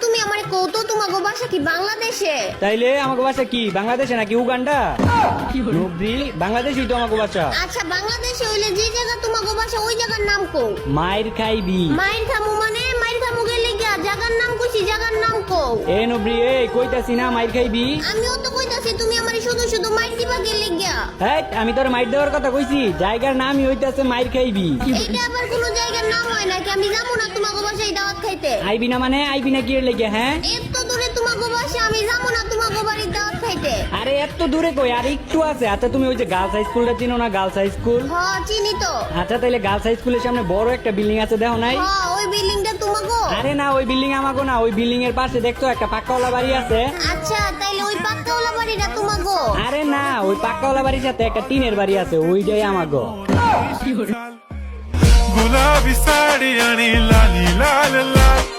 তুমি আমারে কৌতো তোমাগো বাসা কি বাংলাদেশে? তাইলে আমাকে বাসা কি বাংলাদেশে নাকি উগান্ডা? নবরি বাংলাদেশই তো আমাকে বাসা। আচ্ছা বাংলাদেশে হইলে যে জায়গা তোমাগো বাসা ওই জায়গার নাম কও। মায়ের খাইবি। মাইর খামু মানে মাইর খামু গেলে গিয়া জায়গার নাম কইছি, জায়গার নাম কও। এ নবরি এ কইতাছি না মাইর খাইবি। আমিও তো কইতাছি তুমি আমারে শুধু শুধু মাইর দিবা গেলে গিয়া। হ্যাঁ আমি তোর মাইর দেওয়ার কথা কইছি, জায়গার নামই হইতাছে মাইর খাইবি। এইটা আবার কোন জায়গার নাম হয় নাকি? আমি যাবো না তোমাগো বাসায় দাওয়াত খাইতে। আইবি না মানে আইবি না কি এর লেগে? হ্যাঁ এত দূরে তোমাগো বাসা, আমি যাবো না তোমাগো বাড়ির দাওয়াত খাইতে। আরে এত দূরে কই, আর একটু আছে। আচ্ছা তুমি ওই যে গার্লস হাই স্কুলটা চিনো না? Girls high school. হ্যাঁ চিনি তো। আচ্ছা তাইলে গার্লস হাই স্কুলের সামনে বড় একটা বিল্ডিং আছে, দেখো নাই? হ্যাঁ ওই বিল্ডিংটা তোমাগো? আরে না ওই বিল্ডিং আমাগো না, ওই বিল্ডিং এর পাশে দেখছো একটা পাক্কাওয়ালা বাড়ি আছে। আচ্ছা তাইলে ওই পাক্কাওয়ালা বাড়িটা তোমাগো? আরে না ওই পাক্কাওয়ালা বাড়ির সাথে একটা টিনের বাড়ি আছে, ওইটাই আমাগো। गुलाबी साड़ी आणि लाली लाल लाल